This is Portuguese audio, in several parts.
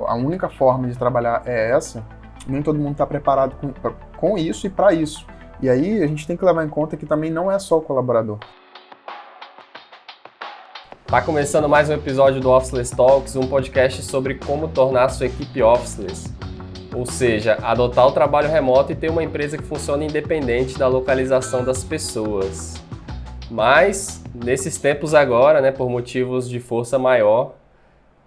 a única forma de trabalhar é essa, nem todo mundo está preparado com isso e para isso. E aí a gente tem que levar em conta que também não é só o colaborador. Tá começando mais um episódio do Officeless Talks, um podcast sobre como tornar a sua equipe officeless. Ou seja, adotar o trabalho remoto e ter uma empresa que funcione independente da localização das pessoas. Mas, nesses tempos agora, né, por motivos de força maior,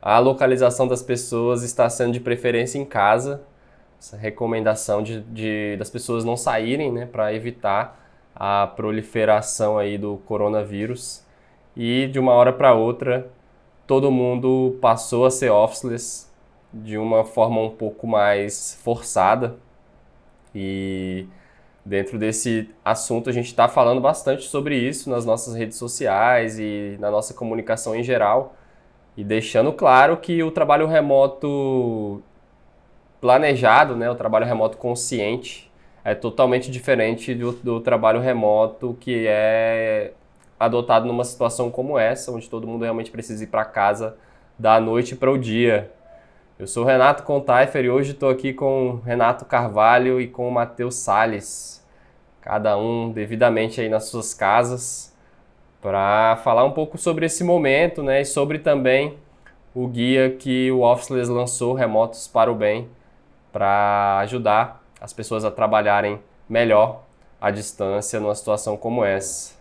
a localização das pessoas está sendo de preferência em casa. Essa recomendação das pessoas não saírem, né, para evitar a proliferação aí do coronavírus. E de uma hora para outra, todo mundo passou a ser officeless de uma forma um pouco mais forçada. E dentro desse assunto a gente está falando bastante sobre isso nas nossas redes sociais e na nossa comunicação em geral. E deixando claro que o trabalho remoto planejado, né, o trabalho remoto consciente, é totalmente diferente do trabalho remoto que é adotado numa situação como essa, onde todo mundo realmente precisa ir para casa da noite para o dia. Eu sou o Renato Contaifer e hoje estou aqui com o Renato Carvalho e com o Matheus Salles, cada um devidamente aí nas suas casas, para falar um pouco sobre esse momento, né, e sobre também o guia que o Officeless lançou, Remotos para o Bem, para ajudar as pessoas a trabalharem melhor à distância numa situação como essa.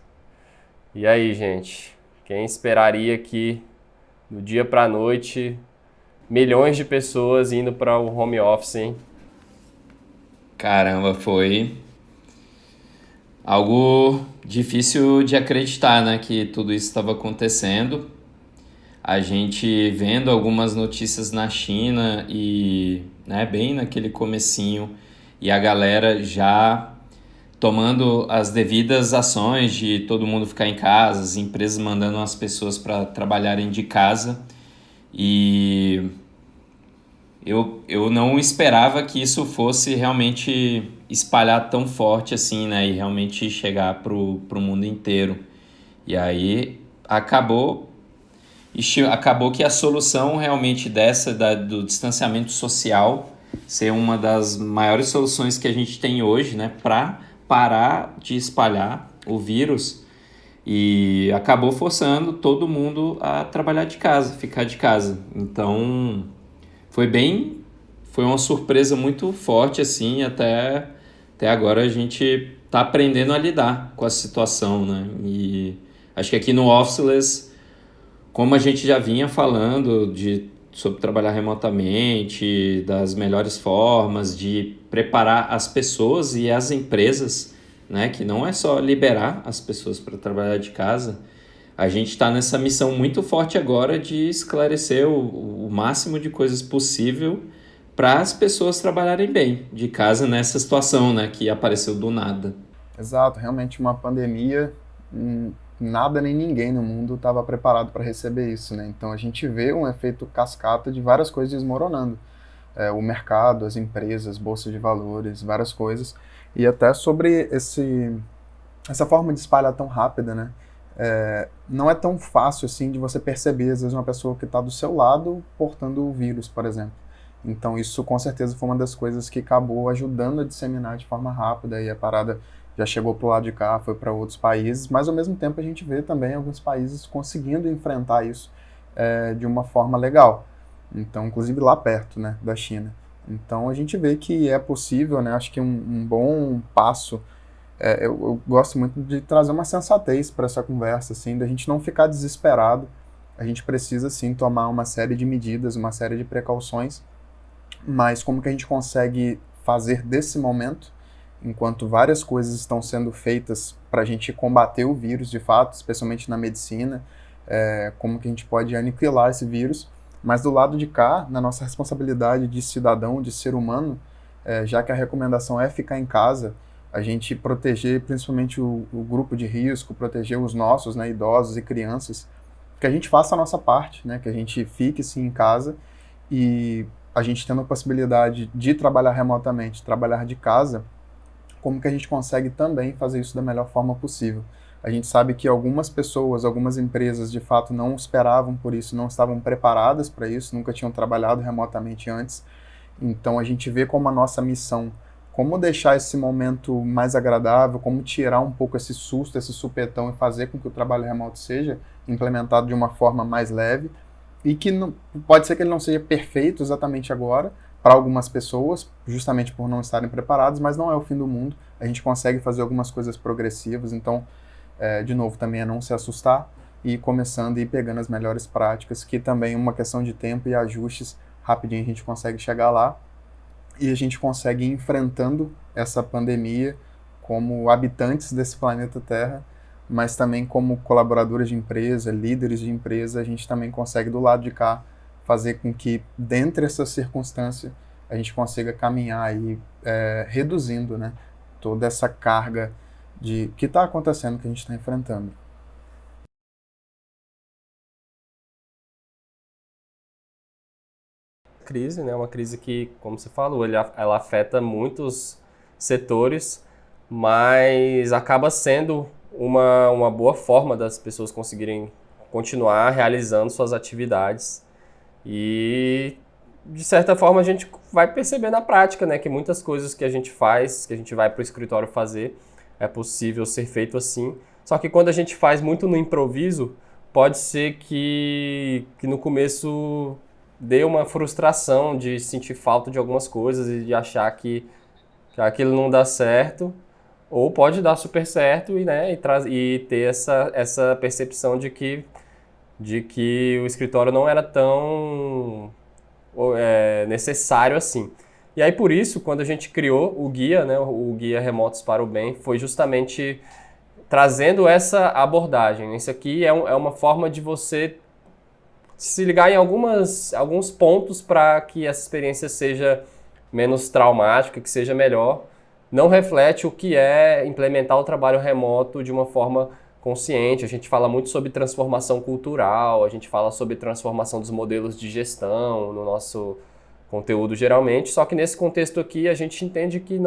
E aí, gente, quem esperaria que do dia para a noite milhões de pessoas indo para o home office, hein? Caramba, foi algo difícil de acreditar, né, que tudo isso estava acontecendo. A gente vendo algumas notícias na China e, né, bem naquele comecinho, e a galera já tomando as devidas ações de todo mundo ficar em casa, as empresas mandando as pessoas para trabalharem de casa. E eu não esperava que isso fosse realmente espalhar tão forte assim, né? E realmente chegar pro mundo inteiro. E aí acabou que a solução realmente do distanciamento social ser uma das maiores soluções que a gente tem hoje, né? Para parar de espalhar o vírus, e acabou forçando todo mundo a trabalhar de casa, ficar de casa. Então foi uma surpresa muito forte, assim, até agora a gente tá aprendendo a lidar com a situação, né? E acho que aqui no Officeless, como a gente já vinha falando sobre trabalhar remotamente, das melhores formas de preparar as pessoas e as empresas, né? Que não é só liberar as pessoas para trabalhar de casa. A gente está nessa missão muito forte agora de esclarecer o máximo de coisas possível para as pessoas trabalharem bem de casa nessa situação, né, que apareceu do nada. Exato, realmente uma pandemia, nada nem ninguém no mundo estava preparado para receber isso, né? Então a gente vê um efeito cascata de várias coisas desmoronando. O mercado, as empresas, bolsa de valores, várias coisas. E até sobre essa forma de espalhar tão rápida, né? Não é tão fácil assim de você perceber, às vezes, uma pessoa que está do seu lado portando o vírus, por exemplo. Então isso com certeza foi uma das coisas que acabou ajudando a disseminar de forma rápida, e a parada já chegou para o lado de cá, foi para outros países, mas ao mesmo tempo a gente vê também alguns países conseguindo enfrentar isso de uma forma legal. Então, inclusive lá perto, né, da China. Então a gente vê que é possível, né? Acho que um bom passo, eu gosto muito de trazer uma sensatez para essa conversa, assim, da gente não ficar desesperado. A gente precisa sim tomar uma série de medidas, uma série de precauções, mas como que a gente consegue fazer desse momento, enquanto várias coisas estão sendo feitas para a gente combater o vírus de fato, especialmente na medicina, como que a gente pode aniquilar esse vírus, mas do lado de cá, na nossa responsabilidade de cidadão, de ser humano, já que a recomendação é ficar em casa, a gente proteger principalmente o grupo de risco, proteger os nossos, né, idosos e crianças, que a gente faça a nossa parte, né, que a gente fique sim em casa, e a gente tendo a possibilidade de trabalhar remotamente, trabalhar de casa, como que a gente consegue também fazer isso da melhor forma possível. A gente sabe que algumas pessoas, algumas empresas, de fato, não esperavam por isso, não estavam preparadas para isso, nunca tinham trabalhado remotamente antes. Então, a gente vê como a nossa missão, como deixar esse momento mais agradável, como tirar um pouco esse susto, esse supetão e fazer com que o trabalho remoto seja implementado de uma forma mais leve e que não, pode ser que ele não seja perfeito exatamente agora para algumas pessoas, justamente por não estarem preparados, mas não é o fim do mundo. A gente consegue fazer algumas coisas progressivas, então, de novo, também é não se assustar e ir começando e ir pegando as melhores práticas, que também é uma questão de tempo e ajustes, rapidinho a gente consegue chegar lá e a gente consegue ir enfrentando essa pandemia como habitantes desse planeta Terra, mas também como colaboradores de empresa, líderes de empresa, a gente também consegue do lado de cá fazer com que, dentre essas circunstâncias, a gente consiga caminhar aí, reduzindo, né, toda essa carga de que está acontecendo, que a gente está enfrentando. Crise, né? Uma crise que, como você falou, ela afeta muitos setores, mas acaba sendo uma boa forma das pessoas conseguirem continuar realizando suas atividades. E, de certa forma, a gente vai perceber na prática, né, que muitas coisas que a gente faz, que a gente vai para o escritório fazer, é possível ser feito assim. Só que quando a gente faz muito no improviso, pode ser que no começo dê uma frustração de sentir falta de algumas coisas e de achar que aquilo não dá certo, ou pode dar super certo e, né, e ter essa percepção de que o escritório não era tão necessário assim. E aí, por isso, quando a gente criou o guia, né, o Guia Remotos para o Bem, foi justamente trazendo essa abordagem. Isso aqui é uma forma de você se ligar em alguns pontos para que essa experiência seja menos traumática, que seja melhor. Não reflete o que é implementar o trabalho remoto de uma forma consciente. A gente fala muito sobre transformação cultural, a gente fala sobre transformação dos modelos de gestão no nosso conteúdo geralmente, só que nesse contexto aqui a gente entende que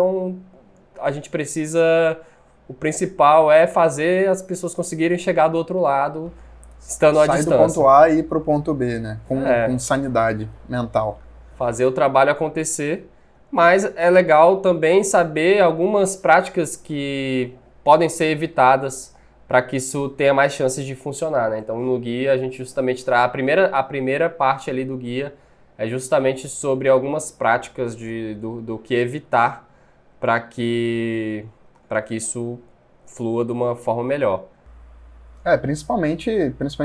a gente precisa, o principal é fazer as pessoas conseguirem chegar do outro lado estando à distância. Sair do ponto A e ir para o ponto B, né? Com sanidade mental. Fazer o trabalho acontecer, mas é legal também saber algumas práticas que podem ser evitadas para que isso tenha mais chances de funcionar, né? Então, no guia, a gente justamente traz a primeira parte ali do guia é justamente sobre algumas práticas do que evitar para que isso flua de uma forma melhor. Principalmente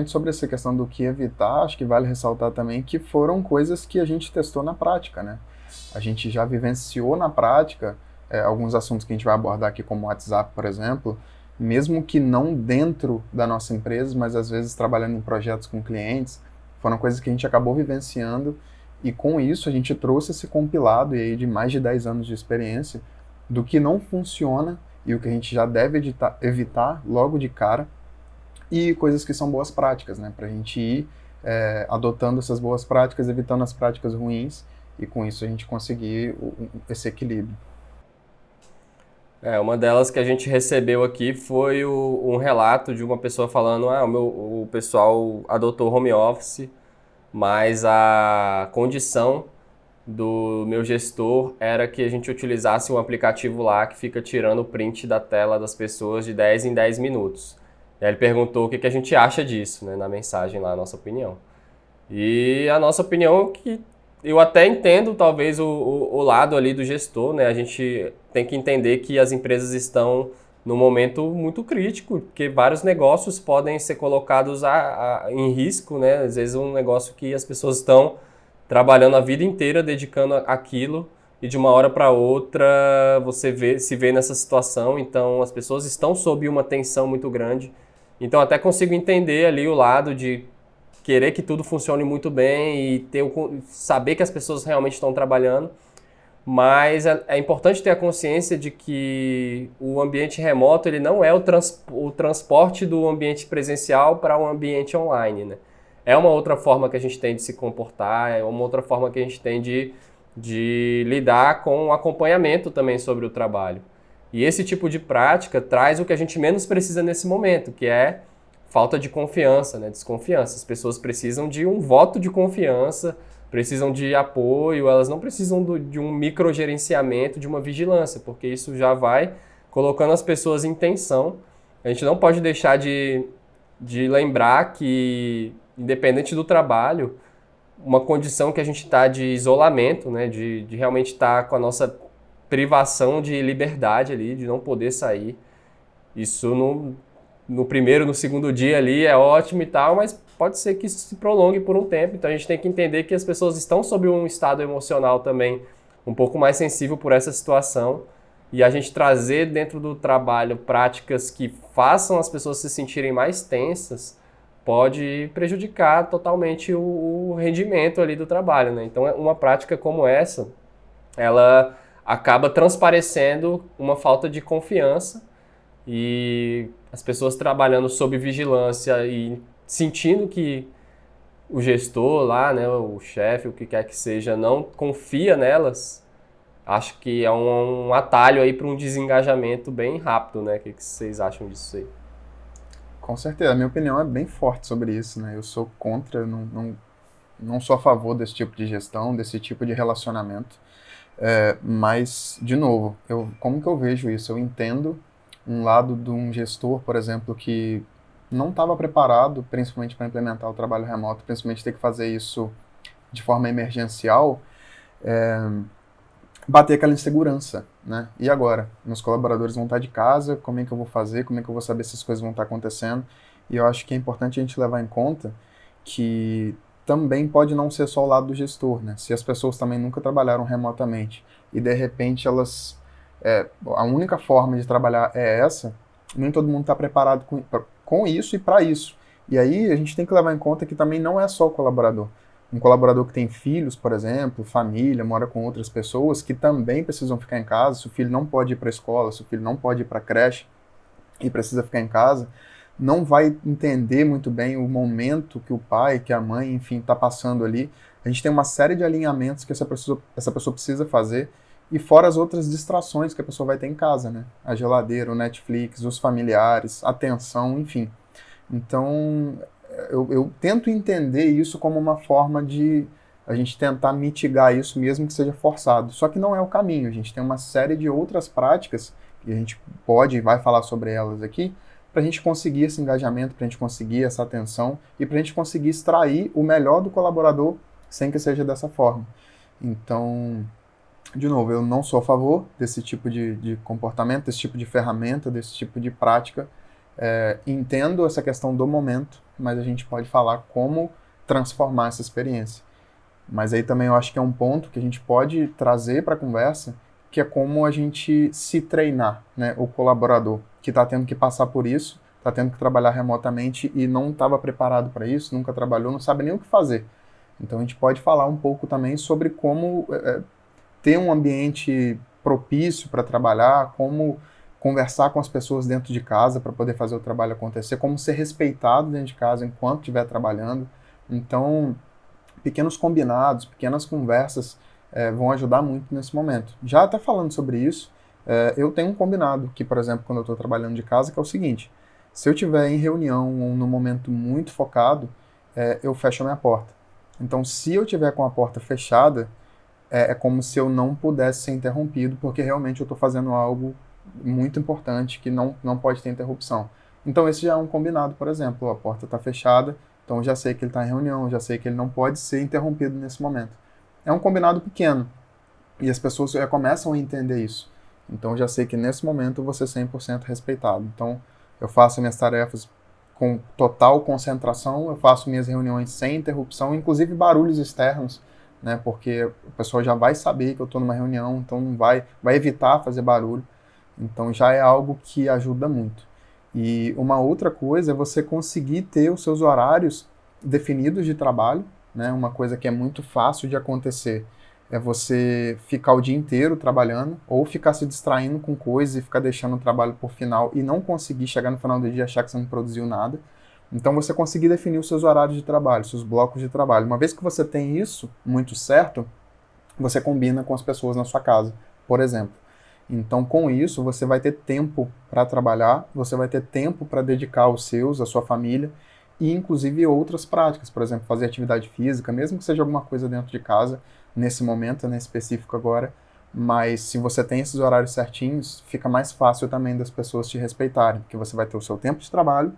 sobre essa questão do que evitar, acho que vale ressaltar também que foram coisas que a gente testou na prática, né? A gente já vivenciou na prática alguns assuntos que a gente vai abordar aqui, como o WhatsApp, por exemplo, mesmo que não dentro da nossa empresa, mas às vezes trabalhando em projetos com clientes, foram coisas que a gente acabou vivenciando e com isso a gente trouxe esse compilado e aí de mais de 10 anos de experiência do que não funciona e o que a gente já deve evitar logo de cara e coisas que são boas práticas, né? Para a gente ir adotando essas boas práticas, evitando as práticas ruins e com isso a gente conseguir esse equilíbrio. Uma delas que a gente recebeu aqui foi um relato de uma pessoa falando o pessoal adotou home office, mas a condição do meu gestor era que a gente utilizasse um aplicativo lá que fica tirando o print da tela das pessoas de 10 em 10 minutos. E aí ele perguntou o que a gente acha disso, né, na mensagem lá, a nossa opinião. E a nossa opinião é que eu até entendo talvez o lado ali do gestor, né? A gente tem que entender que as empresas estão num momento muito crítico, porque vários negócios podem ser colocados em risco, né? Às vezes um negócio que as pessoas estão trabalhando a vida inteira, dedicando aquilo, e de uma hora para outra você se vê nessa situação, então as pessoas estão sob uma tensão muito grande. Então até consigo entender ali o lado de querer que tudo funcione muito bem e saber que as pessoas realmente estão trabalhando, mas é importante ter a consciência de que o ambiente remoto ele não é o transporte do ambiente presencial para um ambiente online, né? É uma outra forma que a gente tem de se comportar, é uma outra forma que a gente tem de lidar com o acompanhamento também sobre o trabalho. E esse tipo de prática traz o que a gente menos precisa nesse momento, que é falta de confiança, né? Desconfiança. As pessoas precisam de um voto de confiança, precisam de apoio, elas não precisam de um microgerenciamento, de uma vigilância, porque isso já vai colocando as pessoas em tensão. A gente não pode deixar de lembrar que, independente do trabalho, uma condição que a gente está de isolamento, né? De realmente estar com a nossa privação de liberdade ali, de não poder sair. Isso no primeiro, no segundo dia ali é ótimo e tal, mas pode ser que isso se prolongue por um tempo. Então a gente tem que entender que as pessoas estão sob um estado emocional também um pouco mais sensível por essa situação. E a gente trazer dentro do trabalho práticas que façam as pessoas se sentirem mais tensas pode prejudicar totalmente o rendimento ali do trabalho, né? Então uma prática como essa, ela acaba transparecendo uma falta de confiança e as pessoas trabalhando sob vigilância e sentindo que o gestor lá, né, o chefe, o que quer que seja, não confia nelas, acho que é um atalho aí para um desengajamento bem rápido, né? O que vocês acham disso aí? Com certeza, a minha opinião é bem forte sobre isso, né? Eu sou contra, não sou a favor desse tipo de gestão, desse tipo de relacionamento. Mas, de novo, como que eu vejo isso? Eu entendo um lado de um gestor, por exemplo, que não estava preparado, principalmente para implementar o trabalho remoto, principalmente ter que fazer isso de forma emergencial, bater aquela insegurança, né? E agora? Meus colaboradores vão estar de casa, como é que eu vou fazer? Como é que eu vou saber se as coisas vão estar acontecendo? E eu acho que é importante a gente levar em conta que também pode não ser só o lado do gestor, né? Se as pessoas também nunca trabalharam remotamente e de repente a única forma de trabalhar é essa, nem todo mundo está preparado com isso e para isso. E aí a gente tem que levar em conta que também não é só o colaborador. Um colaborador que tem filhos, por exemplo, família, mora com outras pessoas que também precisam ficar em casa, se o filho não pode ir para a escola, se o filho não pode ir para a creche e precisa ficar em casa, não vai entender muito bem o momento que o pai, que a mãe, enfim, está passando ali. A gente tem uma série de alinhamentos que essa pessoa precisa fazer, e fora as outras distrações que a pessoa vai ter em casa, né? A geladeira, o Netflix, os familiares, a atenção, enfim. Então, eu tento entender isso como uma forma de a gente tentar mitigar isso, mesmo que seja forçado. Só que não é o caminho. A gente tem uma série de outras práticas, e a gente pode e vai falar sobre elas aqui, para a gente conseguir esse engajamento, para a gente conseguir essa atenção e para a gente conseguir extrair o melhor do colaborador sem que seja dessa forma. Então, de novo, eu não sou a favor desse tipo de comportamento, desse tipo de ferramenta, desse tipo de prática. Entendo essa questão do momento, mas a gente pode falar como transformar essa experiência. Mas aí também eu acho que é um ponto que a gente pode trazer para a conversa, que é como a gente se treinar, né? O colaborador que está tendo que passar por isso, está tendo que trabalhar remotamente e não estava preparado para isso, nunca trabalhou, não sabe nem o que fazer. Então a gente pode falar um pouco também sobre como ter um ambiente propício para trabalhar, como conversar com as pessoas dentro de casa para poder fazer o trabalho acontecer, como ser respeitado dentro de casa enquanto estiver trabalhando. Então, pequenos combinados, pequenas conversas vão ajudar muito nesse momento. Já até falando sobre isso, eu tenho um combinado que, por exemplo, quando eu estou trabalhando de casa, que é o seguinte: se eu estiver em reunião ou num momento muito focado, eu fecho a minha porta. Então, se eu estiver com a porta fechada, é como se eu não pudesse ser interrompido, porque realmente eu estou fazendo algo muito importante que não pode ter interrupção. Então, esse já é um combinado, por exemplo. A porta está fechada, então eu já sei que ele está em reunião, já sei que ele não pode ser interrompido nesse momento. É um combinado pequeno, e as pessoas já começam a entender isso. Então, eu já sei que nesse momento eu vou ser 100% respeitado. Então, eu faço minhas tarefas com total concentração, eu faço minhas reuniões sem interrupção, inclusive barulhos externos, né? Porque o pessoal já vai saber que eu estou numa reunião, então não vai evitar fazer barulho. Então, já é algo que ajuda muito. E uma outra coisa é você conseguir ter os seus horários definidos de trabalho, né? Uma coisa que é muito fácil de acontecer é você ficar o dia inteiro trabalhando ou ficar se distraindo com coisas e ficar deixando o trabalho por final e não conseguir chegar no final do dia e achar que você não produziu nada. Então, você conseguir definir os seus horários de trabalho, seus blocos de trabalho. Uma vez que você tem isso muito certo, você combina com as pessoas na sua casa, por exemplo. Então, com isso, você vai ter tempo para trabalhar, você vai ter tempo para dedicar aos seus, à sua família, e inclusive outras práticas, por exemplo, fazer atividade física, mesmo que seja alguma coisa dentro de casa, nesse momento, né, específico agora, mas se você tem esses horários certinhos, fica mais fácil também das pessoas te respeitarem, porque você vai ter o seu tempo de trabalho,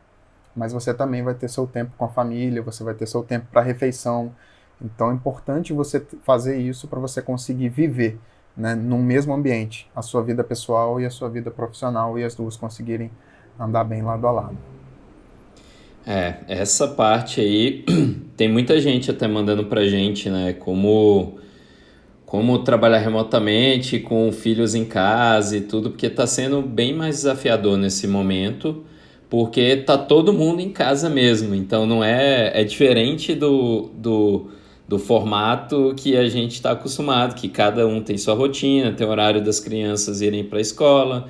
mas você também vai ter seu tempo com a família, você vai ter seu tempo para refeição. Então é importante você fazer isso para você conseguir viver, né, no mesmo ambiente, a sua vida pessoal e a sua vida profissional, e as duas conseguirem andar bem lado a lado. Essa parte aí tem muita gente até mandando pra gente, né, como trabalhar remotamente, com filhos em casa e tudo, porque tá sendo bem mais desafiador nesse momento, porque tá todo mundo em casa mesmo, então não é diferente do formato que a gente está acostumado, que cada um tem sua rotina, tem o horário das crianças irem para a escola.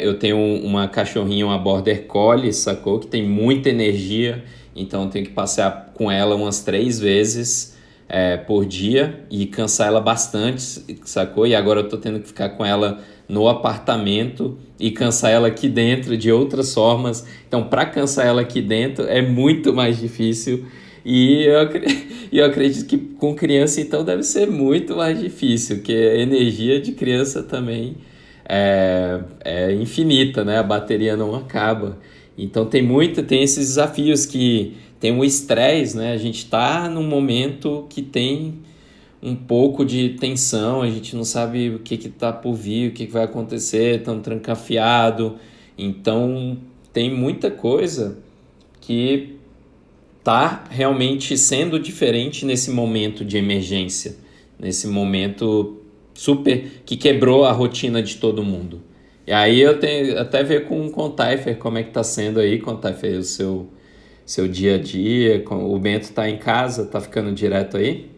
Eu tenho uma cachorrinha, uma Border Collie, sacou? Que tem muita energia, então eu tenho que passear com ela umas 3 vezes por dia e cansar ela bastante, sacou? E agora eu tô tendo que ficar com ela no apartamento e cansar ela aqui dentro de outras formas. Então, para cansar ela aqui dentro é muito mais difícil. E eu acredito que com criança, então, deve ser muito mais difícil, porque a energia de criança também é infinita, né? A bateria não acaba. Então, tem esses desafios que tem o estresse, né? A gente está num momento que tem um pouco de tensão, a gente não sabe o que está por vir, o que vai acontecer, estamos trancafiados. Então, tem muita coisa que tá realmente sendo diferente nesse momento de emergência, nesse momento super que quebrou a rotina de todo mundo. E aí eu tenho até ver com o Taifer como é que tá sendo aí, Taifer, o seu dia a dia. O Bento tá em casa, tá ficando direto aí?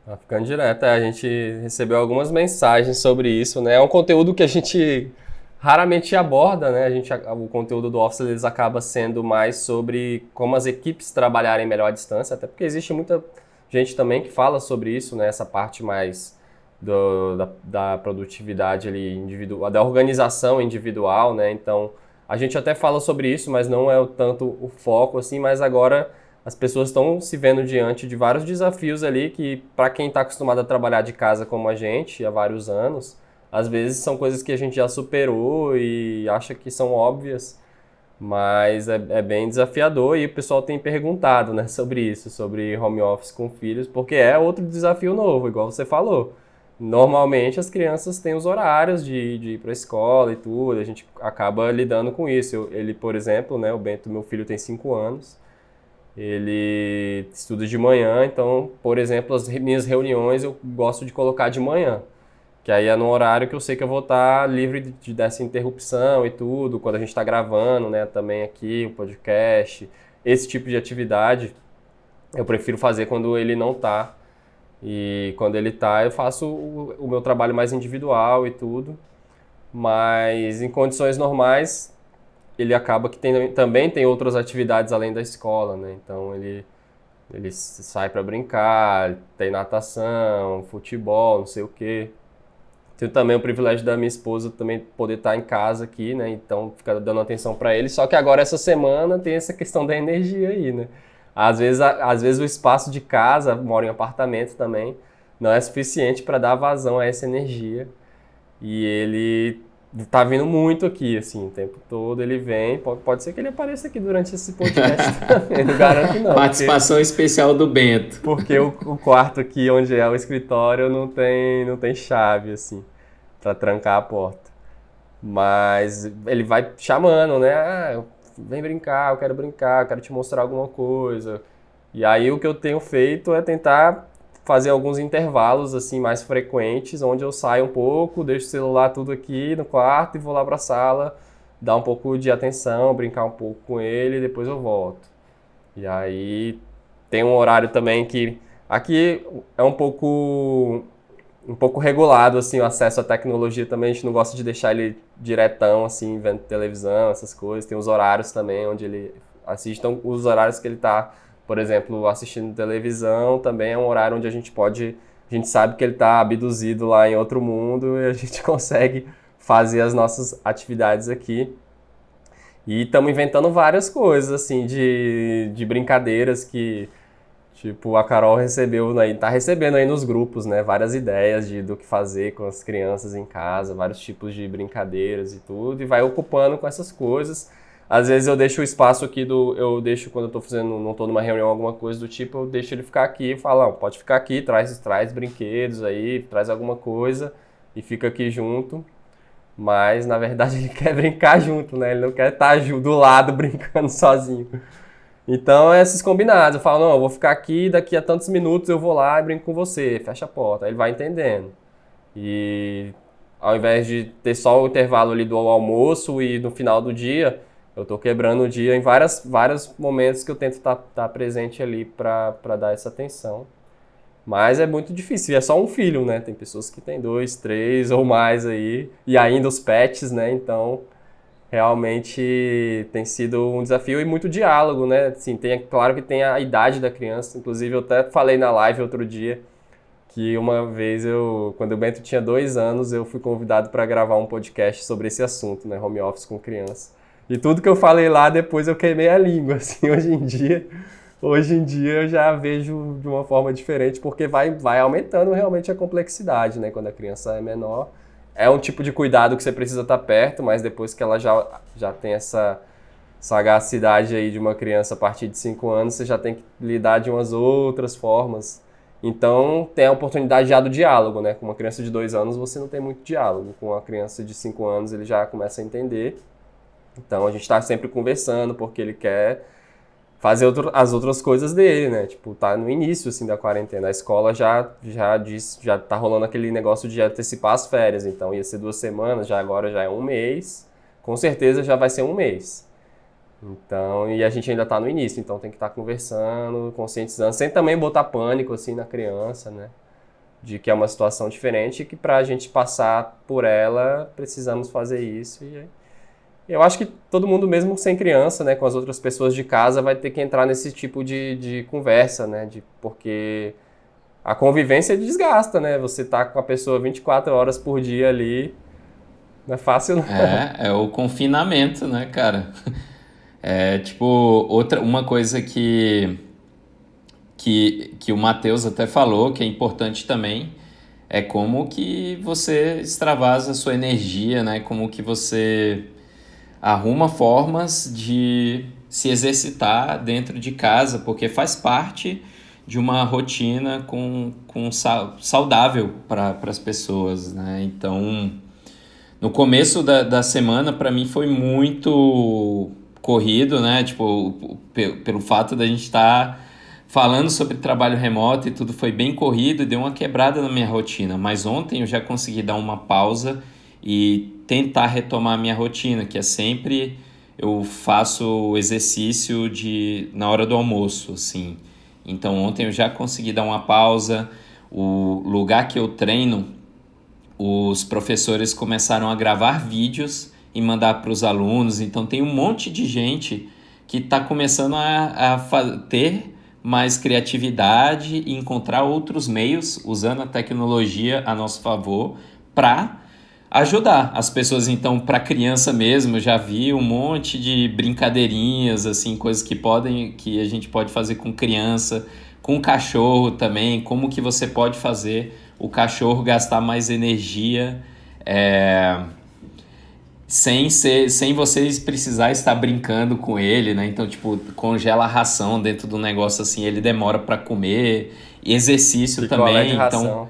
Tá ficando direto, a gente recebeu algumas mensagens sobre isso, né? É um conteúdo que a gente raramente aborda, né? O conteúdo do Office eles acaba sendo mais sobre como as equipes trabalharem melhor à distância, até porque existe muita gente também que fala sobre isso, né? Essa parte mais da produtividade ali individual, da organização individual, né? Então, a gente até fala sobre isso, mas não é tanto o foco, assim, mas agora as pessoas estão se vendo diante de vários desafios ali que, para quem está acostumado a trabalhar de casa como a gente há vários anos, às vezes são coisas que a gente já superou e acha que são óbvias, mas é bem desafiador e o pessoal tem perguntado, né, sobre isso, sobre home office com filhos, porque é outro desafio novo, igual você falou. Normalmente as crianças têm os horários de ir para a escola e tudo, a gente acaba lidando com isso. Ele, por exemplo, né, o Bento, meu filho tem 5 anos, ele estuda de manhã, então, por exemplo, as minhas reuniões eu gosto de colocar de manhã. Que aí é no horário que eu sei que eu vou estar livre dessa interrupção e tudo, quando a gente está gravando, né, também aqui, o podcast, esse tipo de atividade, eu prefiro fazer quando ele não está. E quando ele está, eu faço o meu trabalho mais individual e tudo. Mas em condições normais, ele acaba que também tem outras atividades além da escola, né? Então ele sai para brincar, tem natação, futebol, não sei o quê. Tenho também o privilégio da minha esposa também poder estar em casa aqui, né? Então, fica dando atenção para ele. Só que agora, essa semana, tem essa questão da energia aí, né? Às vezes o espaço de casa, moro em apartamento também, não é suficiente para dar vazão a essa energia. E ele tá vindo muito aqui, assim, o tempo todo ele vem. Pode ser que ele apareça aqui durante esse podcast também, não garanto não. Participação especial do Bento. Porque o quarto aqui, onde é o escritório, não tem chave, assim, para trancar a porta. Mas ele vai chamando, né? Vem brincar, eu quero te mostrar alguma coisa. E aí o que eu tenho feito é tentar fazer alguns intervalos assim mais frequentes, onde eu saio um pouco, deixo o celular tudo aqui no quarto e vou lá para a sala, dar um pouco de atenção, brincar um pouco com ele e depois eu volto. E aí tem um horário também que aqui é um pouco regulado assim o acesso à tecnologia também, a gente não gosta de deixar ele diretão assim vendo televisão, essas coisas. Tem os horários também onde ele assiste, então os horários que ele está, por exemplo, assistindo televisão também é um horário onde a gente pode a gente sabe que ele está abduzido lá em outro mundo e a gente consegue fazer as nossas atividades aqui. E estamos inventando várias coisas, assim, de brincadeiras que, tipo, a Carol tá recebendo aí nos grupos, né? Várias ideias do que fazer com as crianças em casa, vários tipos de brincadeiras e tudo, e vai ocupando com essas coisas. Às vezes eu deixo o espaço aqui eu deixo quando eu tô não tô numa reunião, alguma coisa do tipo, eu deixo ele ficar aqui e falo, não, pode ficar aqui, traz brinquedos aí, traz alguma coisa e fica aqui junto. Mas, na verdade, ele quer brincar junto, né? Ele não quer estar do lado brincando sozinho. Então, esses combinados. Eu falo, não, eu vou ficar aqui, daqui a tantos minutos eu vou lá e brinco com você, fecha a porta. Aí ele vai entendendo. E ao invés de ter só o intervalo ali do almoço e no final do dia, eu tô quebrando o dia em vários momentos que eu tento estar presente ali para dar essa atenção. Mas é muito difícil, e é só um filho, né? Tem pessoas que têm 2, 3 ou mais aí, e ainda os pets, né? Então, realmente tem sido um desafio e muito diálogo, né? Assim, claro que tem a idade da criança, inclusive eu até falei na live outro dia que uma vez quando o Bento tinha 2 anos, eu fui convidado para gravar um podcast sobre esse assunto, né? Home office com criança. E tudo que eu falei lá, depois eu queimei a língua, assim, Hoje em dia eu já vejo de uma forma diferente, porque vai aumentando realmente a complexidade, né? Quando a criança é menor. É um tipo de cuidado que você precisa estar perto, mas depois que ela já tem essa sagacidade aí de uma criança a partir de 5 anos, você já tem que lidar de umas outras formas. Então tem a oportunidade já do diálogo, né? Com uma criança de 2 anos você não tem muito diálogo. Com uma criança de 5 anos ele já começa a entender. Então a gente está sempre conversando, porque ele quer fazer as outras coisas dele, né? Tipo, tá no início, assim, da quarentena. A escola já tá rolando aquele negócio de antecipar as férias. Então, ia ser 2 semanas, agora já é 1 mês. Com certeza já vai ser 1 mês. Então, e a gente ainda tá no início. Então, tem que estar conversando, conscientizando. Sem também botar pânico, assim, na criança, né? De que é uma situação diferente e que pra gente passar por ela, precisamos fazer isso. E eu acho que todo mundo, mesmo sem criança, né, com as outras pessoas de casa, vai ter que entrar nesse tipo de conversa, né, porque a convivência desgasta, né, você tá com a pessoa 24 horas por dia ali, não é fácil não. É o confinamento, né, cara? Tipo, uma coisa que o Matheus até falou, que é importante também, é como que você extravasa a sua energia, né, como que você arruma formas de se exercitar dentro de casa, porque faz parte de uma rotina saudável para as pessoas, né? Então, no começo da semana, para mim foi muito corrido, né? Tipo, pelo fato da gente estar falando sobre trabalho remoto e tudo foi bem corrido, deu uma quebrada na minha rotina. Mas ontem eu já consegui dar uma pausa e tentar retomar a minha rotina, que é sempre eu faço exercício na hora do almoço, assim. Então ontem eu já consegui dar uma pausa. O lugar que eu treino, os professores começaram a gravar vídeos e mandar para os alunos. Então tem um monte de gente que está começando a ter mais criatividade e encontrar outros meios, usando a tecnologia a nosso favor, para ajudar as pessoas. Então, para criança mesmo, eu já vi um monte de brincadeirinhas, assim, coisas que a gente pode fazer com criança, com cachorro também, como que você pode fazer o cachorro gastar mais energia, sem vocês precisar estar brincando com ele, né? Então, tipo, congela a ração dentro do negócio, assim, ele demora para comer, exercício também, então...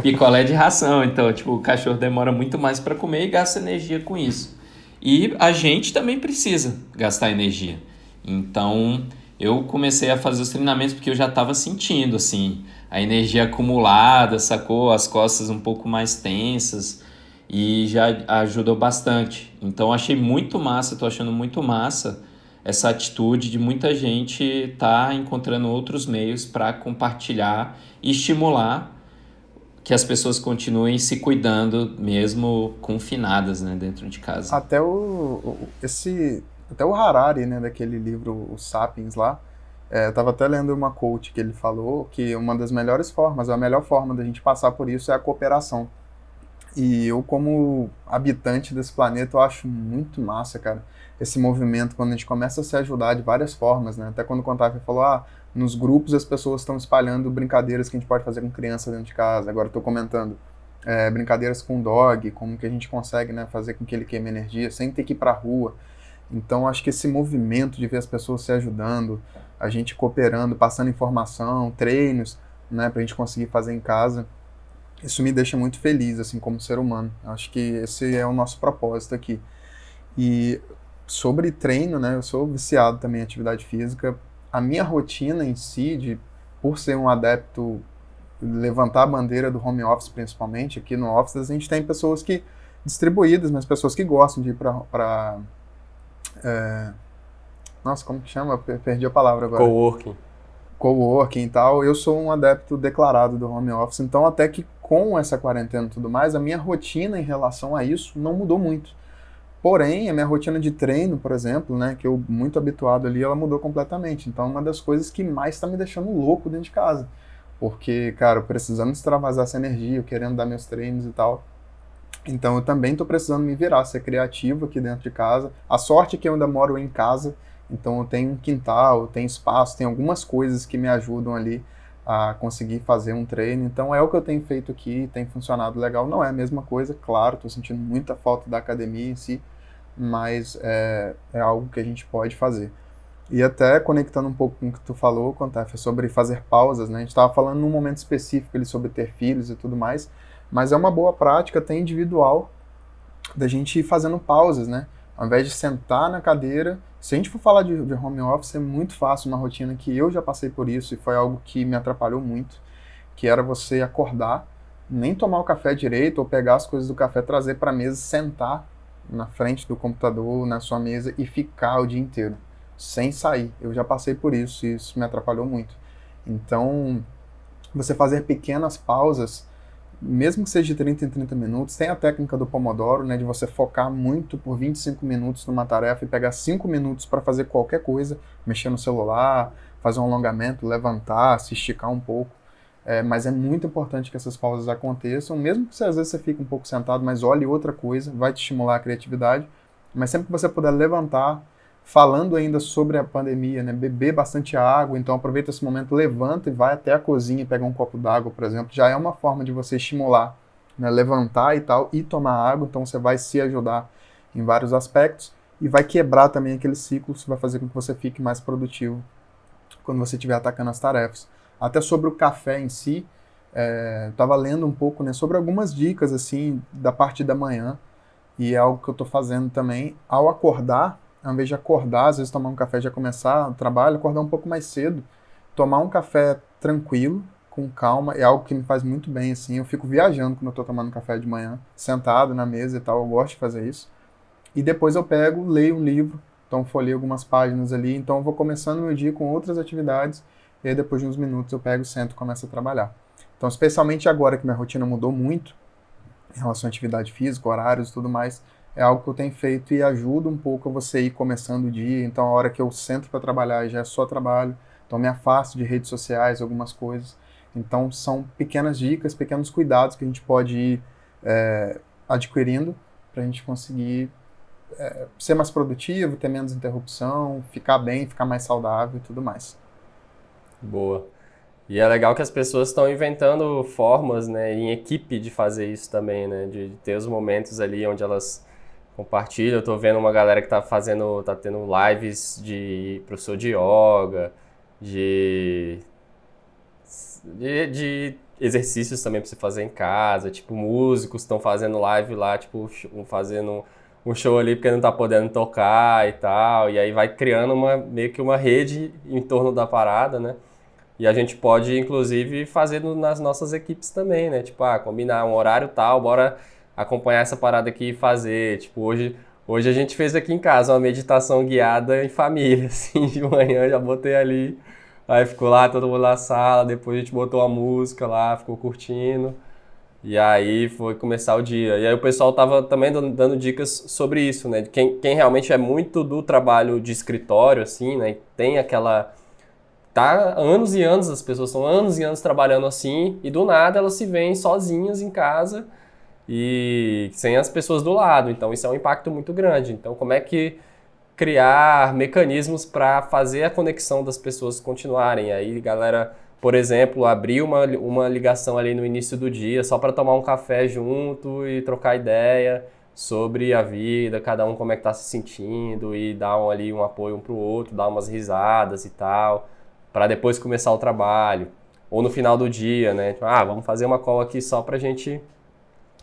Picolé de ração, então, tipo, o cachorro demora muito mais para comer e gasta energia com isso. E a gente também precisa gastar energia. Então, eu comecei a fazer os treinamentos porque eu já estava sentindo, assim, a energia acumulada, sacou? As costas um pouco mais tensas e já ajudou bastante. Então, achei muito massa, tô achando muito massa essa atitude de muita gente tá encontrando outros meios para compartilhar e estimular que as pessoas continuem se cuidando mesmo confinadas, né, dentro de casa. Até o Harari, né, daquele livro, o Sapiens lá, Eu estava até lendo uma quote que ele falou que uma das melhores formas, a melhor forma da gente passar por isso é a cooperação. E eu, como habitante desse planeta, eu acho muito massa, cara, esse movimento, quando a gente começa a se ajudar de várias formas, né? Até quando o Contaf falou, nos grupos as pessoas estão espalhando brincadeiras que a gente pode fazer com criança dentro de casa. Agora eu estou comentando brincadeiras com dog, como que a gente consegue, né, fazer com que ele queime energia sem ter que ir para a rua. Então, acho que esse movimento de ver as pessoas se ajudando, a gente cooperando, passando informação, treinos, né, para a gente conseguir fazer em casa, isso me deixa muito feliz, assim, como ser humano. Acho que esse é o nosso propósito aqui. E sobre treino, né, eu sou viciado também em atividade física. A minha rotina em si, por ser um adepto, levantar a bandeira do home office principalmente, aqui no office a gente tem pessoas que, distribuídas, mas pessoas que gostam de ir para nossa, como que chama? Perdi a palavra agora. Coworking e tal. Eu sou um adepto declarado do home office, então até que com essa quarentena e tudo mais, a minha rotina em relação a isso não mudou muito. Porém, a minha rotina de treino, por exemplo, né, que eu muito habituado ali, ela mudou completamente. Então, é uma das coisas que mais está me deixando louco dentro de casa. Porque, cara, eu precisando extravasar essa energia, eu querendo dar meus treinos e tal. Então, eu também estou precisando me virar, ser criativo aqui dentro de casa. A sorte é que eu ainda moro em casa, então eu tenho um quintal, eu tenho espaço, tem algumas coisas que me ajudam ali a conseguir fazer um treino. Então, é o que eu tenho feito aqui, tem funcionado legal. Não é a mesma coisa, claro, estou sentindo muita falta da academia em si, mas é algo que a gente pode fazer. E até conectando um pouco com o que tu falou, Contaf, sobre fazer pausas, né? A gente estava falando num momento específico ali sobre ter filhos e tudo mais, mas é uma boa prática até individual da gente ir fazendo pausas, né? Ao invés de sentar na cadeira, se a gente for falar de home office, é muito fácil, uma rotina que eu já passei por isso e foi algo que me atrapalhou muito, que era você acordar, nem tomar o café direito ou pegar as coisas do café, trazer para a mesa, sentar na frente do computador, na sua mesa e ficar o dia inteiro, sem sair. Eu já passei por isso e isso me atrapalhou muito. Então, você fazer pequenas pausas, mesmo que seja de 30 em 30 minutos, tem a técnica do Pomodoro, né, de você focar muito por 25 minutos numa tarefa e pegar 5 minutos para fazer qualquer coisa, mexer no celular, fazer um alongamento, levantar, se esticar um pouco. Mas é muito importante que essas pausas aconteçam, mesmo que às vezes você fique um pouco sentado, mas olhe outra coisa, vai te estimular a criatividade. Mas sempre que você puder levantar, falando ainda sobre a pandemia, né, beber bastante água, então aproveita esse momento, levanta e vai até a cozinha e pega um copo d'água, por exemplo, já é uma forma de você estimular, né, levantar e tal, e tomar água, então você vai se ajudar em vários aspectos e vai quebrar também aquele ciclo, isso vai fazer com que você fique mais produtivo quando você estiver atacando as tarefas. Até sobre o café em si, estava lendo um pouco, né, sobre algumas dicas assim da parte da manhã, e é algo que eu estou fazendo também ao acordar. Ao invés de acordar, às vezes tomar um café e já começar o trabalho, acordar um pouco mais cedo, tomar um café tranquilo, com calma, é algo que me faz muito bem, assim, eu fico viajando quando eu tô tomando café de manhã, sentado na mesa e tal, eu gosto de fazer isso. E depois eu pego, leio um livro, então folheio algumas páginas ali, então eu vou começando o meu dia com outras atividades, e aí depois de uns minutos eu pego, sento e começo a trabalhar. Então, especialmente agora que minha rotina mudou muito, em relação à atividade física, horários e tudo mais, é algo que eu tenho feito e ajuda um pouco a você ir começando o dia. Então, a hora que eu sento para trabalhar já é só trabalho. Então, me afasto de redes sociais, algumas coisas. Então, são pequenas dicas, pequenos cuidados que a gente pode ir adquirindo para a gente conseguir ser mais produtivo, ter menos interrupção, ficar bem, ficar mais saudável e tudo mais. Boa. E é legal que as pessoas estão inventando formas, né, em equipe de fazer isso também, né, de ter os momentos ali onde elas compartilham. Eu tô vendo uma galera que tá tendo lives de professor de yoga, de exercícios também para você fazer em casa, tipo, músicos estão fazendo live lá, tipo, fazendo um show ali porque não tá podendo tocar e tal, e aí vai criando meio que uma rede em torno da parada, né? E a gente pode, inclusive, fazer nas nossas equipes também, né? Tipo, combinar um horário tal, bora acompanhar essa parada aqui e fazer. Tipo, hoje a gente fez aqui em casa uma meditação guiada em família, assim, de manhã, já botei ali. Aí ficou lá, todo mundo na sala, depois a gente botou a música lá, ficou curtindo. E aí foi começar o dia. E aí o pessoal tava também dando dicas sobre isso, né? Quem realmente é muito do trabalho de escritório, assim, né? Tem tá anos e anos, as pessoas estão anos e anos trabalhando assim, e do nada elas se veem sozinhas em casa e sem as pessoas do lado. Então isso é um impacto muito grande. Então como é que criar mecanismos para fazer a conexão das pessoas continuarem? Aí, galera, por exemplo, abrir uma ligação ali no início do dia só para tomar um café junto e trocar ideia sobre a vida, cada um como é que tá se sentindo e dar ali um apoio um pro outro, dar umas risadas e tal, para depois começar o trabalho. Ou no final do dia, né? Tipo, vamos fazer uma call aqui só pra gente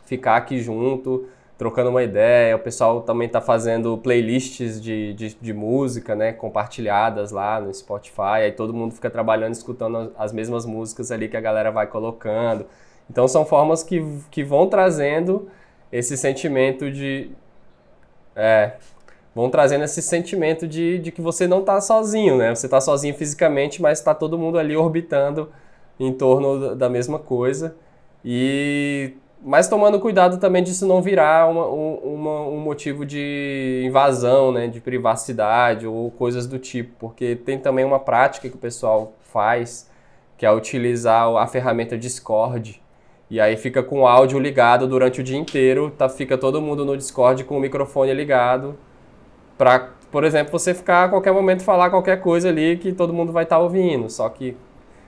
ficar aqui junto, trocando uma ideia. O pessoal também tá fazendo playlists de música, né? Compartilhadas lá no Spotify. Aí todo mundo fica trabalhando, escutando as mesmas músicas ali que a galera vai colocando. Então são formas que vão trazendo esse sentimento vão trazendo esse sentimento de que você não está sozinho, né? Você está sozinho fisicamente, mas está todo mundo ali orbitando em torno da mesma coisa. Mas tomando cuidado também disso não virar um motivo de invasão, né? De privacidade ou coisas do tipo, porque tem também uma prática que o pessoal faz, que é utilizar a ferramenta Discord. E aí fica com o áudio ligado durante o dia inteiro, fica todo mundo no Discord com o microfone ligado, para, por exemplo, você ficar a qualquer momento falar qualquer coisa ali que todo mundo vai estar ouvindo. Só que,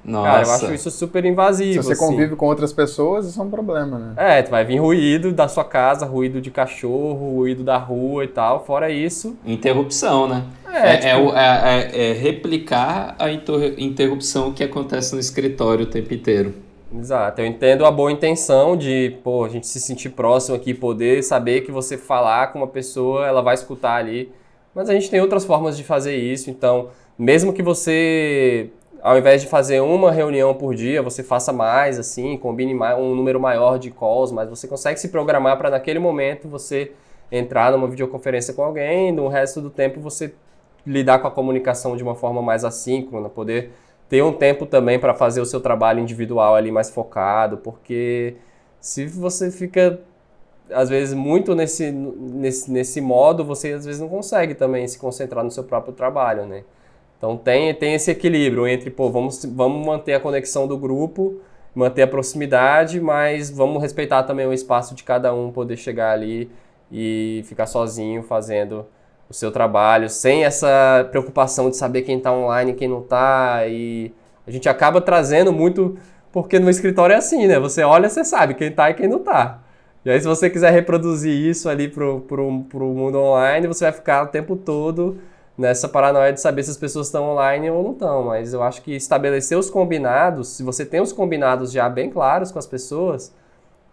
cara, eu acho isso super invasivo. Se você convive com outras pessoas, isso é um problema, né? Vai vir ruído da sua casa, ruído de cachorro, ruído da rua e tal. Fora isso... Interrupção, né? É replicar a interrupção que acontece no escritório o tempo inteiro. Exato, eu entendo a boa intenção de, a gente se sentir próximo aqui, poder saber que você falar com uma pessoa, ela vai escutar ali, mas a gente tem outras formas de fazer isso, então, mesmo que você, ao invés de fazer uma reunião por dia, você faça mais, assim, combine um número maior de calls, mas você consegue se programar para naquele momento você entrar numa videoconferência com alguém, no resto do tempo você lidar com a comunicação de uma forma mais assíncrona, poder ter um tempo também para fazer o seu trabalho individual ali mais focado, porque se você fica, às vezes, muito nesse modo, você às vezes não consegue também se concentrar no seu próprio trabalho, né? Então tem esse equilíbrio entre, vamos manter a conexão do grupo, manter a proximidade, mas vamos respeitar também o espaço de cada um, poder chegar ali e ficar sozinho fazendo o seu trabalho, sem essa preocupação de saber quem está online e quem não está. E a gente acaba trazendo muito, porque no escritório é assim, né? Você olha, você sabe quem está e quem não está. E aí se você quiser reproduzir isso ali pro mundo online, você vai ficar o tempo todo nessa paranoia de saber se as pessoas estão online ou não estão. Mas eu acho que estabelecer os combinados, se você tem os combinados já bem claros com as pessoas,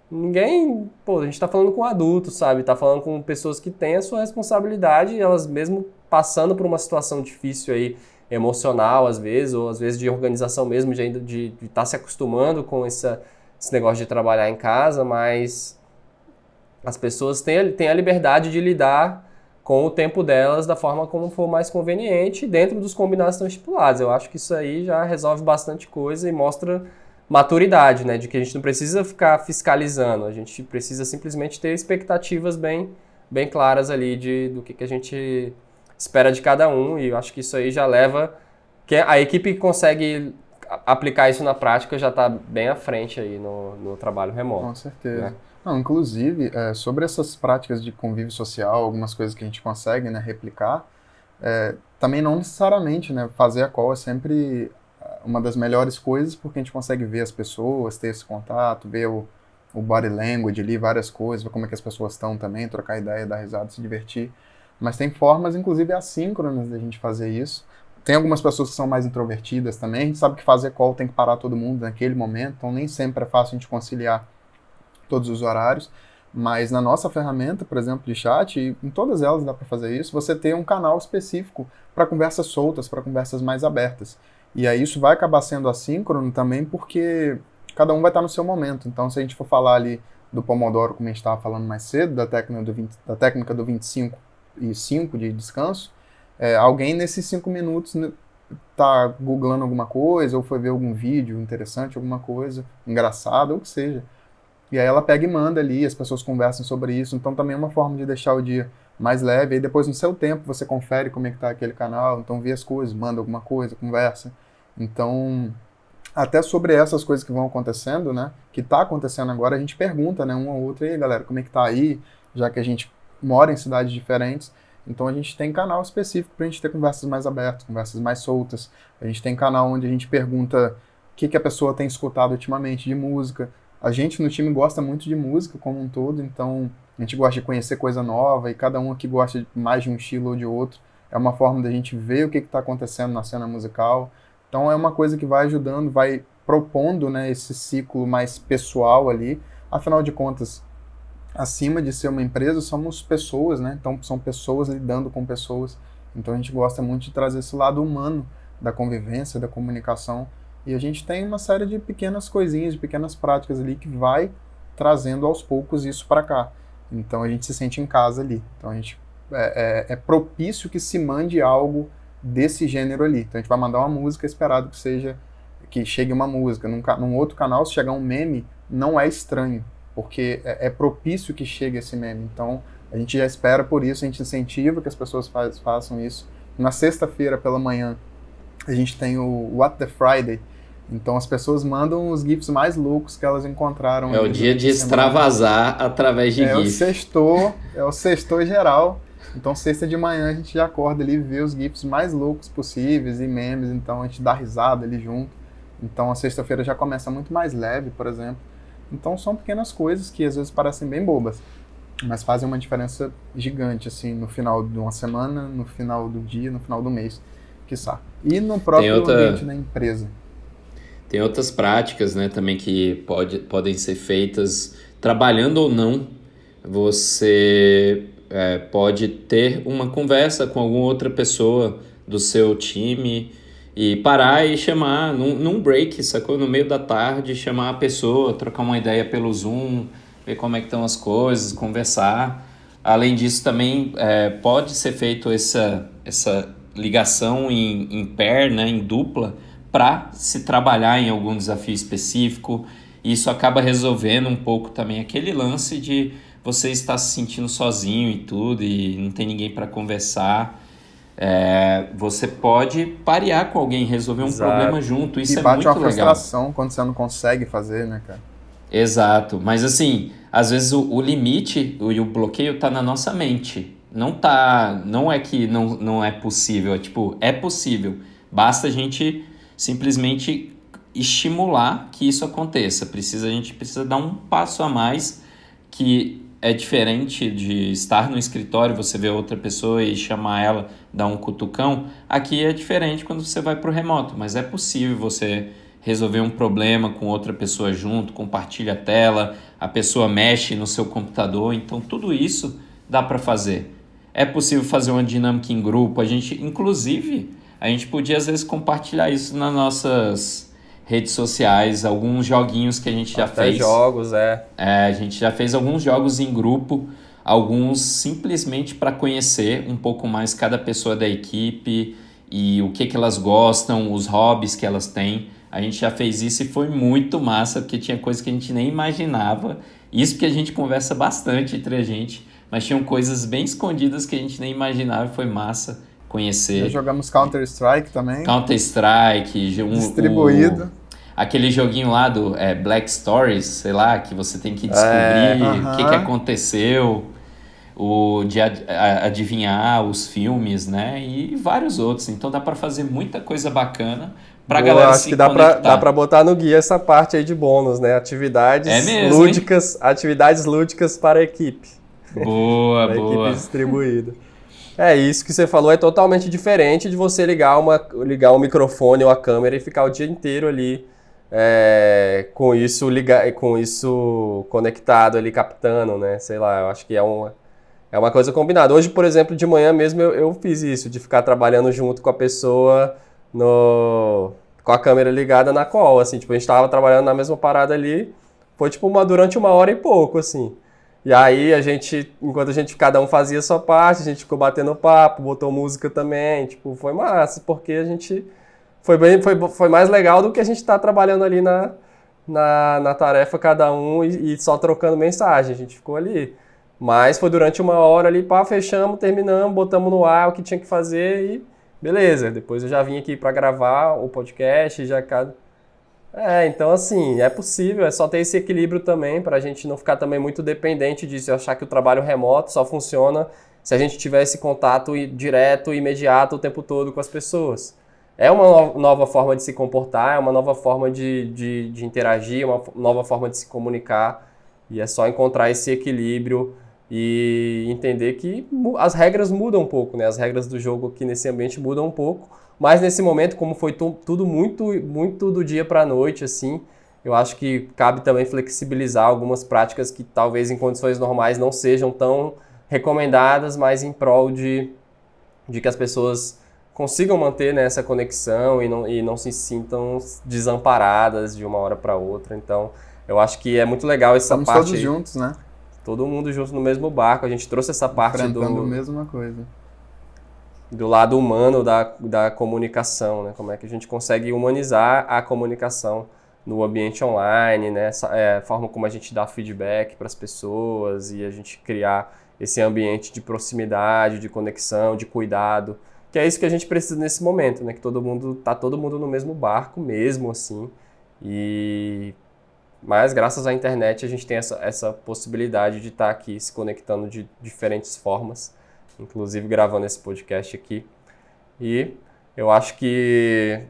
ninguém, a gente tá falando com adultos, sabe? Tá falando com pessoas que têm a sua responsabilidade e elas mesmo passando por uma situação difícil aí, emocional às vezes, ou às vezes de organização mesmo, de estar se acostumando com esse negócio de trabalhar em casa, mas as pessoas têm a liberdade de lidar com o tempo delas da forma como for mais conveniente, dentro dos combinados que estão estipulados. Eu acho que isso aí já resolve bastante coisa e mostra maturidade, né? De que a gente não precisa ficar fiscalizando, a gente precisa simplesmente ter expectativas bem claras ali do que a gente espera de cada um, e eu acho que isso aí já leva, que a equipe que consegue aplicar isso na prática já está bem à frente aí no trabalho remoto. Com certeza. Né? Não, inclusive, sobre essas práticas de convívio social, algumas coisas que a gente consegue, né, replicar, também não necessariamente, né, fazer a call é sempre uma das melhores coisas, porque a gente consegue ver as pessoas, ter esse contato, ver o body language ali, várias coisas, ver como é que as pessoas estão também, trocar ideia, dar risada, se divertir. Mas tem formas, inclusive, assíncronas da gente fazer isso. Tem algumas pessoas que são mais introvertidas também, a gente sabe que fazer call tem que parar todo mundo naquele momento, então nem sempre é fácil a gente conciliar todos os horários, mas na nossa ferramenta, por exemplo, de chat, e em todas elas dá para fazer isso, você tem um canal específico para conversas soltas, para conversas mais abertas. E aí isso vai acabar sendo assíncrono também, porque cada um vai estar no seu momento. Então, se a gente for falar ali do Pomodoro, como a gente estava falando mais cedo, da técnica do 25 e 5 de descanso, alguém nesses 5 minutos tá googlando alguma coisa, ou foi ver algum vídeo interessante, alguma coisa engraçada, ou o que seja. E aí ela pega e manda ali, as pessoas conversam sobre isso. Então também é uma forma de deixar o dia mais leve. Aí depois, no seu tempo, você confere como é que tá aquele canal, então vê as coisas, manda alguma coisa, conversa. Então, até sobre essas coisas que vão acontecendo, né, que está acontecendo agora, a gente pergunta, né, um ao outro, e aí, galera, como é que tá aí, já que a gente mora em cidades diferentes. Então a gente tem canal específico para a gente ter conversas mais abertas, conversas mais soltas. A gente tem canal onde a gente pergunta o que a pessoa tem escutado ultimamente de música. A gente no time gosta muito de música como um todo, então a gente gosta de conhecer coisa nova e cada um aqui gosta mais de um estilo ou de outro. É uma forma da gente ver o que está acontecendo na cena musical. Então é uma coisa que vai ajudando, vai propondo, né, esse ciclo mais pessoal ali. Afinal de contas, acima de ser uma empresa, somos pessoas, né? Então são pessoas lidando com pessoas. Então a gente gosta muito de trazer esse lado humano da convivência, da comunicação. E a gente tem uma série de pequenas coisinhas, de pequenas práticas ali que vai trazendo aos poucos isso para cá. Então a gente se sente em casa ali. Então a gente é propício que se mande algo desse gênero ali. Então a gente vai mandar uma música esperado que chegue uma música. Num outro canal, se chegar um meme, não é estranho, porque é propício que chegue esse meme. Então, a gente já espera por isso, a gente incentiva que as pessoas façam isso. Na sexta-feira, pela manhã, a gente tem o What the Friday. Então, as pessoas mandam os GIFs mais loucos que elas encontraram. É o dia de extravasar através de GIF. É o sextou geral. Então, sexta de manhã, a gente já acorda ali e vê os GIFs mais loucos possíveis e memes. Então, a gente dá risada ali junto. Então, a sexta-feira já começa muito mais leve, por exemplo. Então são pequenas coisas que às vezes parecem bem bobas, mas fazem uma diferença gigante, assim, no final de uma semana, no final do dia, no final do mês, quiçá. E no próprio ambiente da empresa. Tem outras práticas, né, também que podem ser feitas trabalhando ou não. Você pode ter uma conversa com alguma outra pessoa do seu time e parar e chamar, num break, sacou? No meio da tarde, chamar a pessoa, trocar uma ideia pelo Zoom, ver como é que estão as coisas, conversar. Além disso, também pode ser feito essa ligação em pair, né, em dupla, para se trabalhar em algum desafio específico. E isso acaba resolvendo um pouco também aquele lance de você estar se sentindo sozinho e tudo, e não tem ninguém para conversar. Você pode parear com alguém, resolver um problema junto, isso é muito legal. E bate uma frustração quando você não consegue fazer, né, cara? Exato, mas assim, às vezes o limite e o bloqueio tá na nossa mente. Não é que não é possível, é possível. Basta a gente simplesmente estimular que isso aconteça. A gente precisa dar um passo a mais, que é diferente de estar no escritório, você vê outra pessoa e chamar ela, dar um cutucão. Aqui é diferente quando você vai para o remoto, mas é possível você resolver um problema com outra pessoa junto, compartilha a tela, a pessoa mexe no seu computador, então tudo isso dá para fazer. É possível fazer uma dinâmica em grupo, inclusive, a gente podia às vezes compartilhar isso nas nossas redes sociais, alguns joguinhos que a gente já fez. Jogos, a gente já fez alguns jogos em grupo, alguns simplesmente para conhecer um pouco mais cada pessoa da equipe e o que elas gostam, os hobbies que elas têm. A gente já fez isso e foi muito massa, porque tinha coisas que a gente nem imaginava. Isso porque a gente conversa bastante entre a gente, mas tinham coisas bem escondidas que a gente nem imaginava e foi massa conhecer. Já jogamos Counter-Strike também. Counter-Strike, distribuído. Aquele joguinho lá do Black Stories, sei lá, que você tem que descobrir o que aconteceu, de adivinhar os filmes, né? E vários outros. Então dá para fazer muita coisa bacana pra galera se conectar. Acho que dá pra botar no guia essa parte aí de bônus, né? Atividades lúdicas para a equipe. Boa, para boa. Equipe distribuída. Isso que você falou é totalmente diferente de você ligar um microfone ou a câmera e ficar o dia inteiro ali com isso conectado ali, captando, né? Sei lá, eu acho que é uma coisa combinada. Hoje, por exemplo, de manhã mesmo eu fiz isso, de ficar trabalhando junto com a pessoa com a câmera ligada na call, assim, a gente tava trabalhando na mesma parada ali, foi durante 1 hora e pouco, assim. E aí enquanto cada um fazia a sua parte, a gente ficou batendo papo, botou música também, foi massa, porque a gente foi mais legal do que a gente tá trabalhando ali na tarefa cada um e só trocando mensagem, a gente ficou ali. Mas foi durante 1 hora ali, fechamos, terminamos, botamos no ar o que tinha que fazer beleza, depois eu já vim aqui para gravar o podcast, então assim, é possível, é só ter esse equilíbrio também para a gente não ficar também muito dependente disso e achar que o trabalho remoto só funciona se a gente tiver esse contato direto e imediato o tempo todo com as pessoas. É uma nova forma de se comportar, é uma nova forma de interagir, uma nova forma de se comunicar, e é só encontrar esse equilíbrio e entender que as regras mudam um pouco, né? As regras do jogo aqui nesse ambiente mudam um pouco, mas nesse momento, como foi tudo muito, muito do dia para a noite, assim, eu acho que cabe também flexibilizar algumas práticas que talvez em condições normais não sejam tão recomendadas, mas em prol de que as pessoas consigam manter, né, essa conexão e não se sintam desamparadas de uma hora para outra. Então, eu acho que é muito legal essa Estamos parte todos aí. juntos, né? Todo mundo junto no mesmo barco. A gente trouxe essa parte Enfrentando a mesma coisa. do lado humano da comunicação, né? Como é que a gente consegue humanizar a comunicação no ambiente online, né? A forma como a gente dá feedback para as pessoas e a gente criar esse ambiente de proximidade, de conexão, de cuidado, que é isso que a gente precisa nesse momento, né? Que todo mundo no mesmo barco mesmo, assim. Mas graças à internet a gente tem essa possibilidade de estar aqui se conectando de diferentes formas, inclusive gravando esse podcast aqui. E eu acho que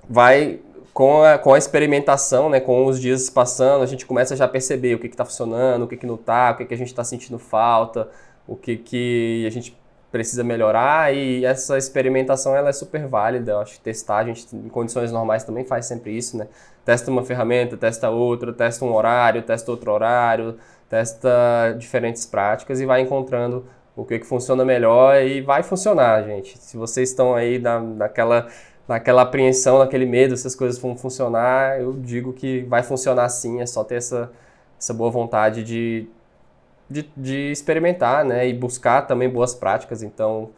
vai com a experimentação, né, com os dias passando, a gente começa já a perceber o que está funcionando, o que não está, o que a gente está sentindo falta, o que a gente precisa melhorar, e essa experimentação ela é super válida. Eu acho que testar, a gente em condições normais também faz sempre isso, né? Testa uma ferramenta, testa outra, testa um horário, testa outro horário, testa diferentes práticas e vai encontrando o que funciona melhor e vai funcionar, gente. Se vocês estão aí naquela apreensão, naquele medo, se as coisas vão funcionar, eu digo que vai funcionar sim, é só ter essa boa vontade de experimentar, né, e buscar também boas práticas. Então,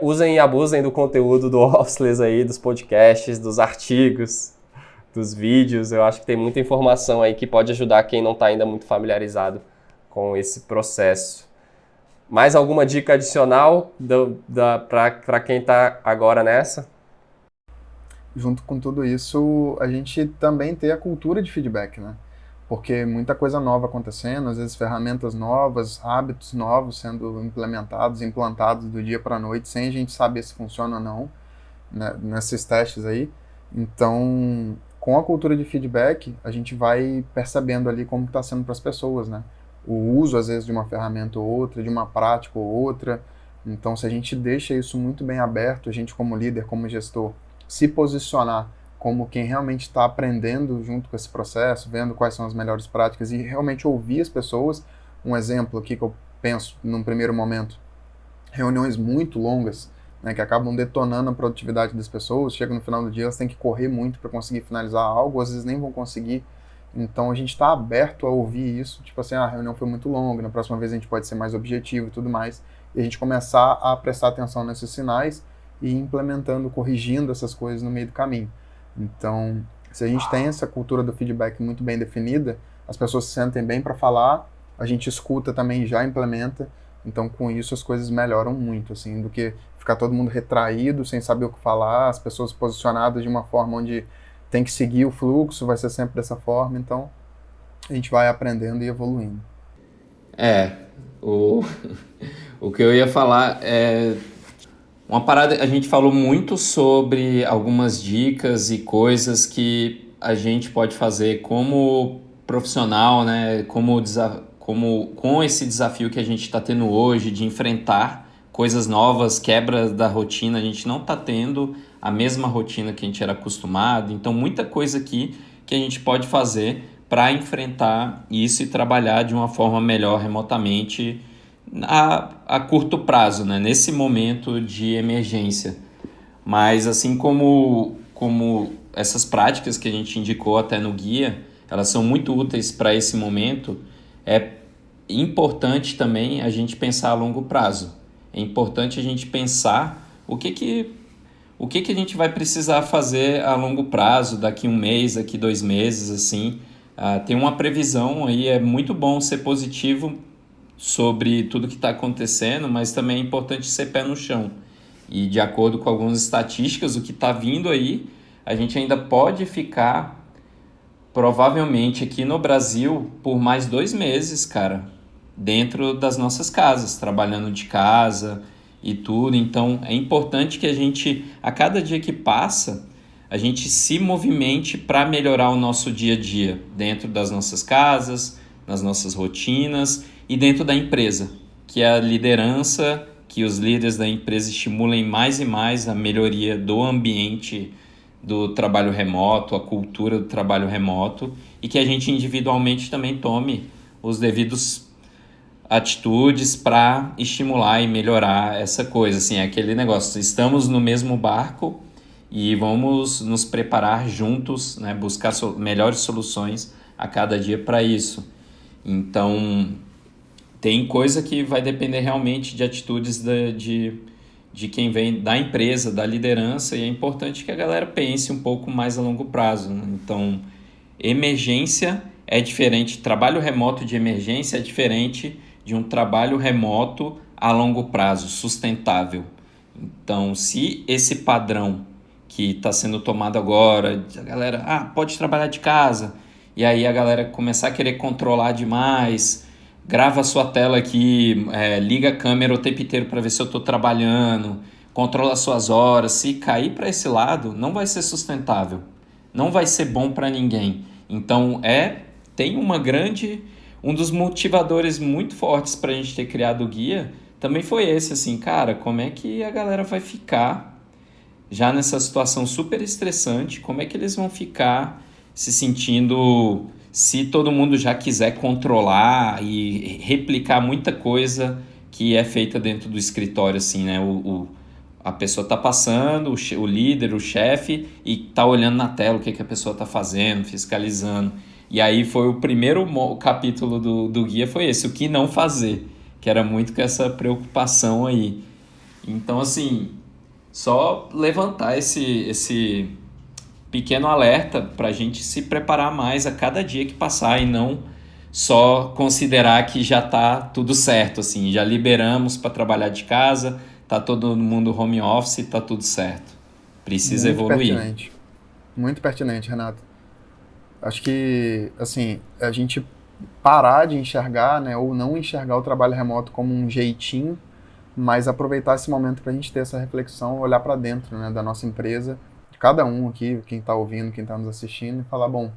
usem e abusem do conteúdo do Officeless aí, dos podcasts, dos artigos, dos vídeos. Eu acho que tem muita informação aí que pode ajudar quem não está ainda muito familiarizado com esse processo. Mais alguma dica adicional para quem está agora nessa? Junto com tudo isso, a gente também tem a cultura de feedback, né? Porque muita coisa nova acontecendo, às vezes ferramentas novas, hábitos novos sendo implementados, implantados do dia para a noite, sem a gente saber se funciona ou não, né, nesses testes aí. Então, com a cultura de feedback, a gente vai percebendo ali como está sendo para as pessoas, né? O uso, às vezes, de uma ferramenta ou outra, de uma prática ou outra. Então, se a gente deixa isso muito bem aberto, a gente como líder, como gestor, se posicionar como quem realmente está aprendendo junto com esse processo, vendo quais são as melhores práticas e realmente ouvir as pessoas. Um exemplo aqui que eu penso num primeiro momento, reuniões muito longas, né, que acabam detonando a produtividade das pessoas, chega no final do dia, elas têm que correr muito para conseguir finalizar algo, às vezes nem vão conseguir. Então a gente está aberto a ouvir isso, tipo assim, a reunião foi muito longa, na próxima vez a gente pode ser mais objetivo e tudo mais, e a gente começar a prestar atenção nesses sinais e ir implementando, corrigindo essas coisas no meio do caminho. Então, se a gente tem essa cultura do feedback muito bem definida, as pessoas se sentem bem para falar, a gente escuta também e já implementa. Então, com isso, as coisas melhoram muito, assim, do que ficar todo mundo retraído, sem saber o que falar, as pessoas posicionadas de uma forma onde tem que seguir o fluxo, vai ser sempre dessa forma. Então, a gente vai aprendendo e evoluindo. O que eu ia falar é uma parada. A gente falou muito sobre algumas dicas e coisas que a gente pode fazer como profissional, né? Com esse desafio que a gente está tendo hoje de enfrentar coisas novas, quebras da rotina. A gente não está tendo a mesma rotina que a gente era acostumado. Então, muita coisa aqui que a gente pode fazer para enfrentar isso e trabalhar de uma forma melhor remotamente a curto prazo, né? Nesse momento de emergência. Mas assim como essas práticas que a gente indicou até no guia, elas são muito úteis para esse momento, é importante também a gente pensar a longo prazo. É importante a gente pensar o que a gente vai precisar fazer a longo prazo, daqui 1 mês, daqui 2 meses, assim. Tem uma previsão aí, é muito bom ser positivo sobre tudo que está acontecendo, mas também é importante ser pé no chão E de acordo com algumas estatísticas, o que está vindo aí, a gente ainda pode ficar, provavelmente aqui no Brasil, por mais 2 meses, cara, dentro das nossas casas, trabalhando de casa e tudo. Então, é importante que a gente, a cada dia que passa, a gente se movimente para melhorar o nosso dia a dia, dentro das nossas casas, nas nossas rotinas e dentro da empresa, que é a liderança, que os líderes da empresa estimulem mais e mais a melhoria do ambiente do trabalho remoto, a cultura do trabalho remoto, e que a gente individualmente também tome os devidos atitudes para estimular e melhorar essa coisa. Assim, é aquele negócio, estamos no mesmo barco e vamos nos preparar juntos, né, buscar melhores soluções a cada dia para isso. Então, tem coisa que vai depender realmente de atitudes de quem vem da empresa, da liderança, e é importante que a galera pense um pouco mais a longo prazo, né? Então, emergência é diferente, trabalho remoto de emergência é diferente de um trabalho remoto a longo prazo, sustentável. Então, se esse padrão que está sendo tomado agora, a galera, pode trabalhar de casa, e aí a galera começar a querer controlar demais, grava a sua tela aqui, liga a câmera o tempo inteiro para ver se eu estou trabalhando, controla as suas horas. Se cair para esse lado, não vai ser sustentável, não vai ser bom para ninguém. Então, tem um dos motivadores muito fortes para a gente ter criado o guia, também foi esse, assim, cara, como é que a galera vai ficar já nessa situação super estressante, como é que eles vão ficar se sentindo, se todo mundo já quiser controlar e replicar muita coisa que é feita dentro do escritório, assim, né? A pessoa está passando, o líder, o chefe, e está olhando na tela o que a pessoa está fazendo, fiscalizando. E aí foi o primeiro capítulo do guia, foi esse, o que não fazer, que era muito com essa preocupação aí. Então, assim, só levantar esse pequeno alerta para a gente se preparar mais a cada dia que passar e não só considerar que já está tudo certo, assim, já liberamos para trabalhar de casa, está todo mundo home office, está tudo certo. Precisa evoluir. Muito pertinente, Renato. Acho que, assim, a gente parar de enxergar, né, ou não enxergar o trabalho remoto como um jeitinho, mas aproveitar esse momento para a gente ter essa reflexão, olhar para dentro, né, da nossa empresa, de cada um aqui, quem está ouvindo, quem está nos assistindo, e falar, bom,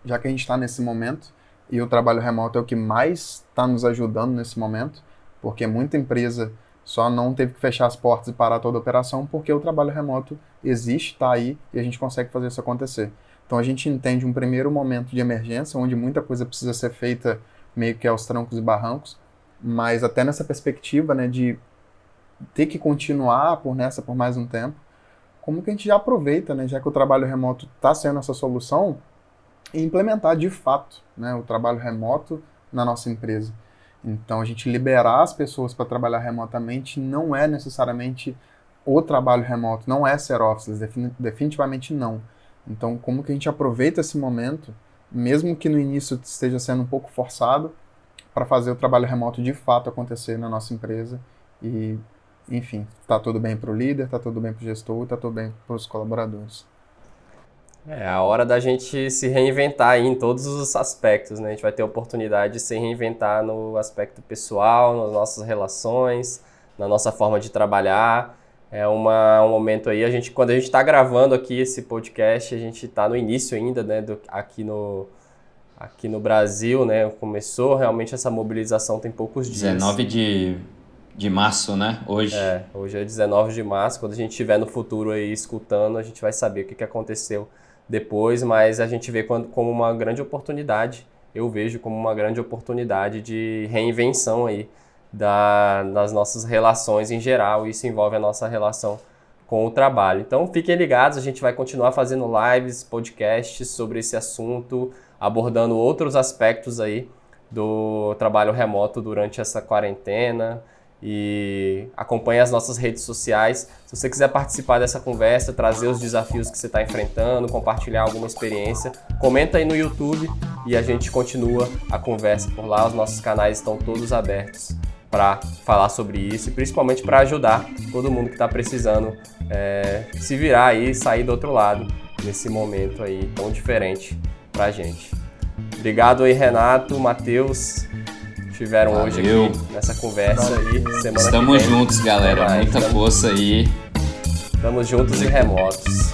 já que a gente está nesse momento, e o trabalho remoto é o que mais está nos ajudando nesse momento, porque muita empresa só não teve que fechar as portas e parar toda a operação, porque o trabalho remoto existe, está aí, e a gente consegue fazer isso acontecer. Então a gente entende um primeiro momento de emergência, onde muita coisa precisa ser feita meio que aos trancos e barrancos, mas até nessa perspectiva, né, de ter que continuar por mais um tempo, como que a gente já aproveita, né, já que o trabalho remoto está sendo essa solução, e implementar de fato, né, o trabalho remoto na nossa empresa. Então a gente liberar as pessoas para trabalhar remotamente não é necessariamente o trabalho remoto, não é ser office, definitivamente não. Então, como que a gente aproveita esse momento, mesmo que no início esteja sendo um pouco forçado, para fazer o trabalho remoto de fato acontecer na nossa empresa e, enfim, tá tudo bem para o líder, tá tudo bem para o gestor, tá tudo bem para os colaboradores. É a hora da gente se reinventar aí em todos os aspectos, né? A gente vai ter a oportunidade de se reinventar no aspecto pessoal, nas nossas relações, na nossa forma de trabalhar. É um momento aí, quando a gente está gravando aqui esse podcast, a gente está no início ainda, né, aqui no Brasil, né, começou realmente essa mobilização tem poucos dias. 19 de março, né, hoje. Hoje é 19 de março, quando a gente estiver no futuro aí escutando, a gente vai saber o que aconteceu depois, mas a gente vê como uma grande oportunidade, eu vejo como uma grande oportunidade de reinvenção aí, das nossas relações em geral, e isso envolve a nossa relação com o trabalho. Então fiquem ligados, a gente vai continuar fazendo lives, podcasts sobre esse assunto, abordando outros aspectos aí do trabalho remoto durante essa quarentena, e acompanhe as nossas redes sociais. Se você quiser participar dessa conversa, trazer os desafios que você está enfrentando, compartilhar alguma experiência, comenta aí no YouTube e a gente continua a conversa por lá, os nossos canais estão todos abertos. para falar sobre isso e principalmente para ajudar todo mundo que está precisando se virar aí e sair do outro lado nesse momento aí tão diferente para a gente. Obrigado aí, Renato, Matheus, estiveram hoje aqui nessa conversa aí. Estamos juntos, galera. Muita força aí. Estamos juntos e remotos.